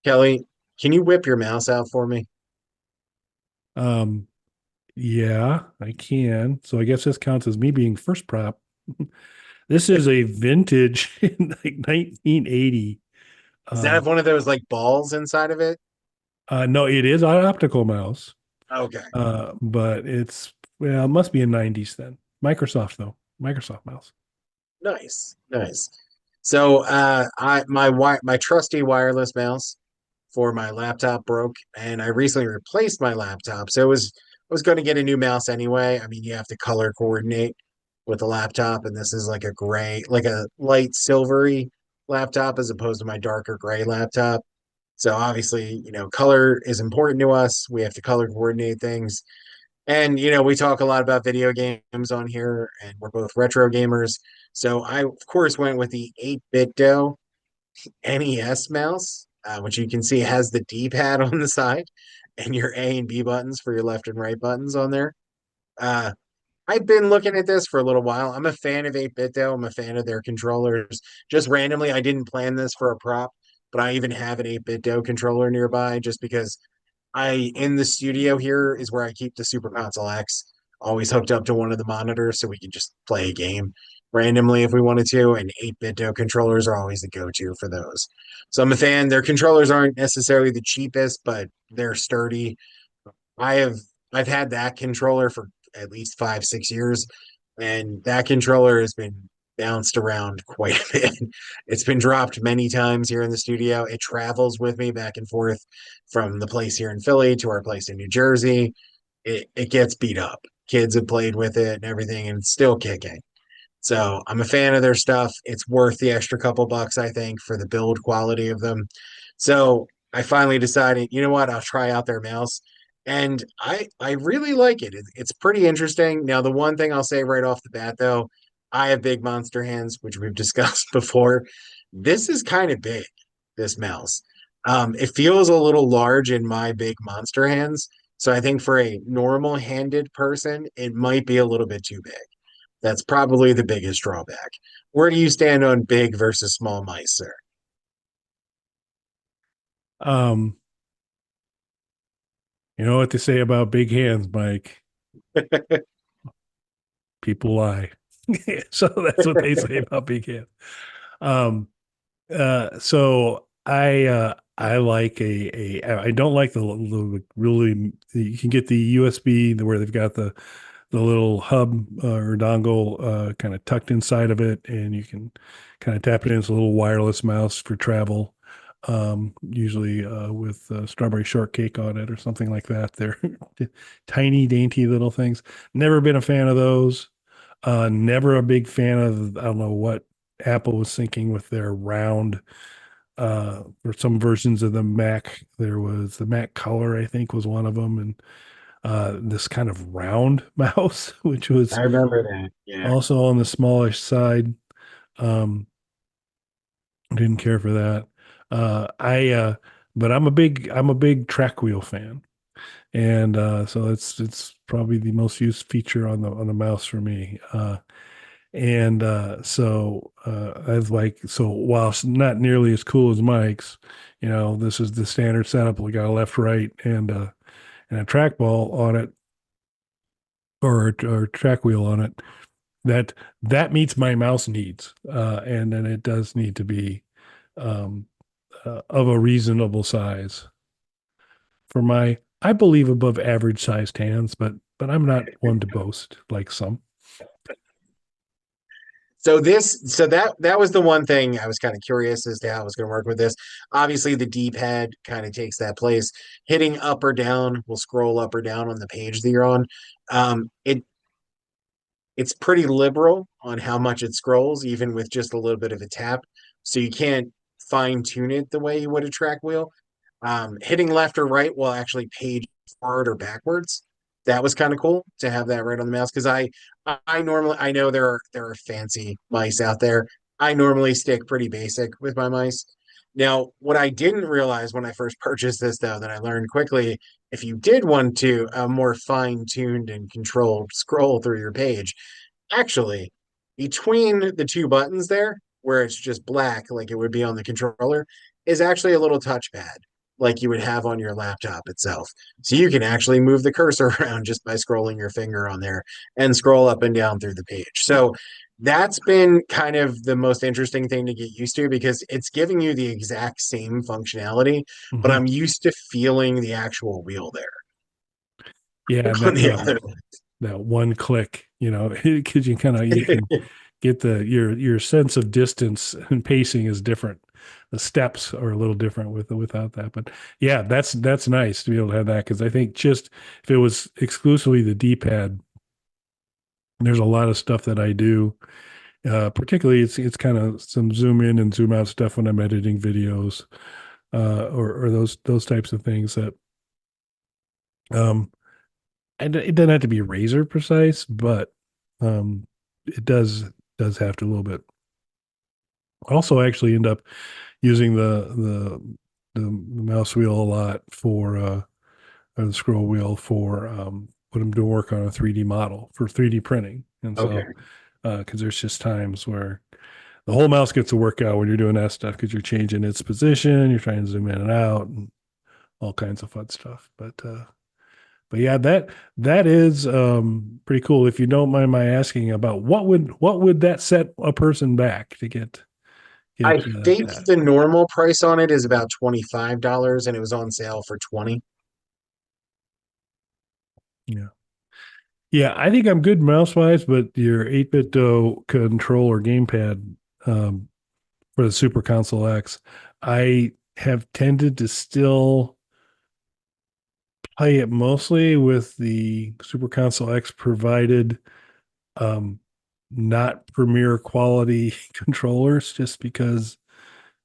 Kelly, can you whip your mouse out for me? Um, yeah, I can. So I guess this counts as me being first prop. This is a vintage like 1980. Does that Uh, have one of those like balls inside of it? no, it is an optical mouse, Okay, but it must be a 90s then. Microsoft though, Microsoft mouse. nice, nice. So, my trusty wireless mouse for my laptop broke, and I recently replaced my laptop. So I was going to get a new mouse anyway. I mean, you have to color coordinate with the laptop, and this is like a gray, like a light silvery laptop as opposed to my darker gray laptop. So obviously, color is important to us. We have to color coordinate things. And we talk a lot about video games on here, and we're both retro gamers. So I, of course, went with the 8-bit Do NES mouse, which you can see has the D-pad on the side and your A and B buttons for your left and right buttons on there. Uh, I've been looking at this for a little while. I'm a fan of 8-bit though. I'm a fan of their controllers. Just randomly, I didn't plan this for a prop, but I even have an 8-bit Do controller nearby just because in the studio here is where I keep the Super Console X always hooked up to one of the monitors so we can just play a game randomly if we wanted to. And 8-bit Do controllers are always the go-to for those. So I'm a fan. Their controllers aren't necessarily the cheapest, but they're sturdy. I have I've had that controller for at least 5, 6 years, and that controller has been bounced around quite a bit. It's been dropped many times here in the studio. It travels with me back and forth from the place here in Philly to our place in New Jersey. It gets beat up. Kids have played with it and everything, and it's still kicking. So I'm a fan of their stuff. It's worth the extra couple bucks, I think, for the build quality of them. So I finally decided, you know what, I'll try out their mouse. And I really like it. It's pretty interesting. Now, the one thing I'll say right off the bat, though, I have big monster hands, which we've discussed before. This is kind of big, this mouse. It feels a little large in my big monster hands. So I think for a normal handed person, it might be a little bit too big. That's probably the biggest drawback. Where do you stand on big versus small mice, sir? Um, you know what they say about big hands, Mike? People lie. So that's what they say about big hands. Um, so I like I don't like the really you can get the USB where they've got the little hub or dongle kind of tucked inside of it, and you can kind of tap it in. It's a little wireless mouse for travel, usually with strawberry shortcake on it or something like that. They're tiny, dainty little things. Never been a fan of those. Never a big fan of, I don't know what Apple was thinking with their round or some versions of the Mac. There was the Mac Color, I think, was one of them, and this kind of round mouse, which was I remember that. Yeah. also on the smallish side. Um, didn't care for that. I but I'm a big track wheel fan, and so it's probably the most used feature on the mouse for me. And I was like, so while it's not nearly as cool as Mike's, this is the standard setup. We got a left, right, and a trackball on it, or track wheel on it. That that meets my mouse needs, and then it does need to be um, of a reasonable size for my, I believe, above average sized hands, but I'm not one to boast like some. So that was the one thing I was kind of curious as to how I was going to work with this. Obviously, the D-pad kind of takes that place. Hitting up or down will scroll up or down on the page that you're on. It's pretty liberal on how much it scrolls, even with just a little bit of a tap. So you can't fine tune it the way you would a track wheel. Hitting left or right will actually page forward or backwards. That was kind of cool to have that right on the mouse because I normally I know there are fancy mice out there. I normally stick pretty basic with my mice. Now, what I didn't realize when I first purchased this, though, that I learned quickly, if you did want to a more fine-tuned and controlled scroll through your page, actually, between the two buttons there, where it's just black, like it would be on the controller, is actually a little touchpad. like you would have on your laptop itself. So you can actually move the cursor around just by scrolling your finger on there and scroll up and down through the page. So that's been kind of the most interesting thing to get used to because it's giving you the exact same functionality, but Hmm. I'm used to feeling the actual wheel there Yeah, on that the other. that one click, because you can get your sense of distance and pacing is different. The steps are a little different without that. But yeah, that's nice to be able to have that because I think just if it was exclusively the D-pad, there's a lot of stuff that I do. Particularly, it's kind of some zoom in and zoom out stuff when I'm editing videos, or those types of things that um and it doesn't have to be razor precise, but um, it does have to a little bit. Also, I actually end up using the mouse wheel a lot for or the scroll wheel for when I'm doing work on a 3D model for 3D printing, and Okay. so because there's just times where the whole mouse gets to work out when you're doing that stuff because you're changing its position, you're trying to zoom in and out, and all kinds of fun stuff. But yeah, that is pretty cool. If you don't mind my asking about what would that set a person back to get I think that? the normal price on it is about $25 and it was on sale for 20. Yeah, yeah. I think I'm good mouse wise, but your 8-bit controller gamepad for the Super Console X, I have tended to still play it mostly with the Super Console X provided um, not premier quality controllers, just because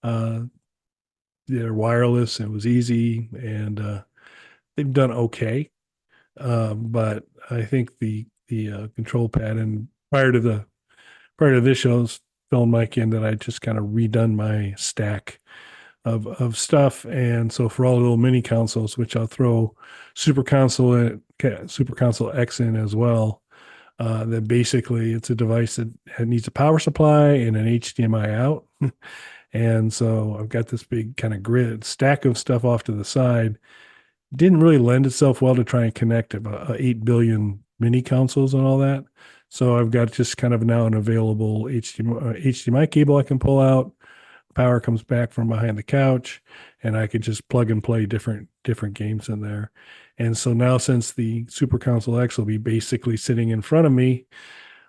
uh, they're wireless. It was easy, and they've done okay. But I think the control pad, and prior to this show's filmed Mike in that I just kind of redone my stack of stuff, and so for all the little mini consoles, which I'll throw Super Console X in as well. That basically it's a device that needs a power supply and an HDMI out. And so I've got this big kind of grid stack of stuff off to the side. Didn't really lend itself well to try and connect about 8 billion mini consoles and all that. So I've got just kind of now an available HDMI cable I can pull out. Power comes back from behind the couch, and I could just plug and play different games in there. And so now, since the Super Console X will be basically sitting in front of me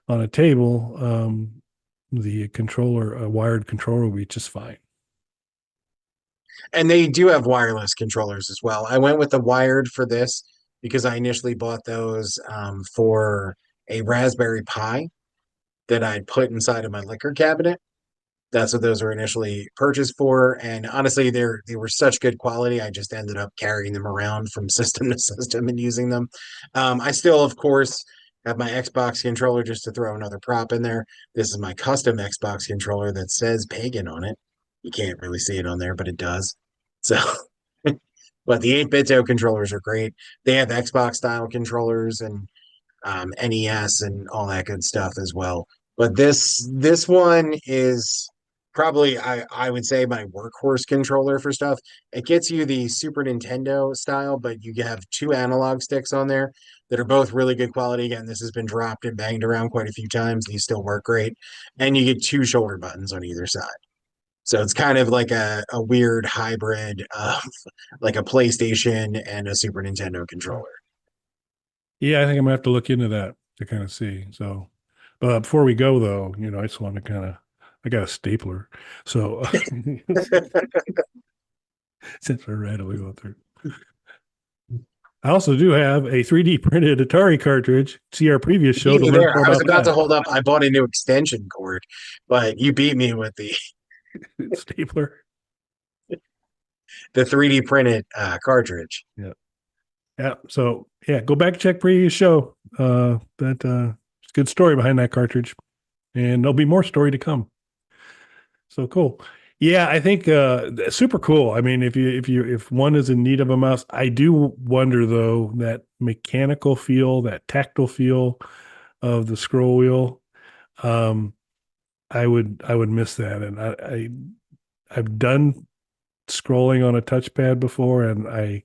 on a table, the controller, a wired controller, will be just fine. And they do have wireless controllers as well. I went with the wired for this because I initially bought those for a Raspberry Pi that I'd put inside of my liquor cabinet. That's what those were initially purchased for. And honestly, they were such good quality. I just ended up carrying them around from system to system and using them. I still, of course, have my Xbox controller just to throw another prop in there. This is my custom Xbox controller that says Pagan on it. You can't really see it on there, but it does. So, but the 8-bit controllers are great. They have Xbox style controllers and NES and all that good stuff as well. But this one is probably I would say my workhorse controller for stuff. It gets you the Super Nintendo style, but you have two analog sticks on there that are both really good quality. Again, this has been dropped and banged around quite a few times. These still work great. And you get two shoulder buttons on either side. So it's kind of like a weird hybrid of like a PlayStation and a Super Nintendo controller. Yeah, I think I'm gonna have to look into that to kind of see. So, but before we go though, I just want to I got a stapler. So since we're randomly going through, I also do have a 3D printed Atari cartridge. See our previous You show beat to me learn there. more I was about about to that. hold up. I bought a new extension cord, but you beat me with Stapler. the 3D printed cartridge. Yeah. Yeah. So yeah, go back and check previous show. That it's a good story behind that cartridge. And there'll be more story to come. So cool. Yeah, I think super cool. I mean, if one is in need of a mouse, I do wonder though that mechanical feel, that tactile feel of the scroll wheel. Um, I would miss that, and I've done scrolling on a touchpad before, and I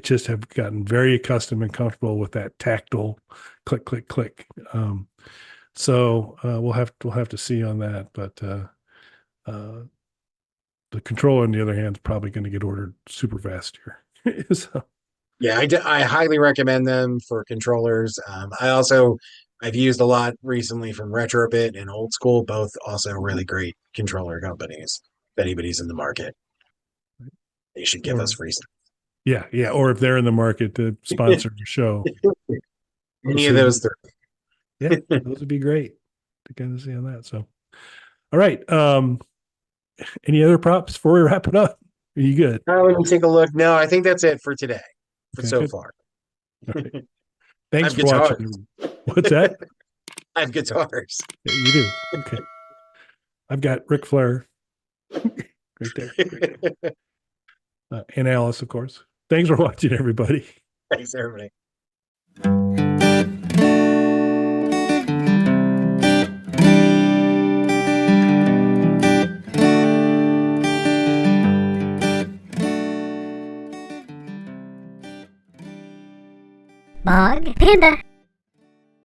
just have gotten very accustomed and comfortable with that tactile click, click, click. So we'll have to see on that, but the controller, on the other hand, is probably going to get ordered super fast here. So, Yeah, I highly recommend them for controllers. I've used a lot recently from Retrobit and Old School, both also really great controller companies. If anybody's in the market, they should give or us free stuff. yeah, or if they're in the market to sponsor the show, we'll Any of see. those Yeah, three. those would be great to kind of see on that. So, all right. Any other props before we wrap it up? Are you good? Let me take a look. No, I think that's it for today, for Okay, so good. far. All right. I Thanks have for guitars. watching. What's that? I have guitars. Yeah, you do. Okay. I've got Ric Flair right there. Great. And Alice, of course. Thanks for watching, everybody. Thanks, everybody. Bog Panda.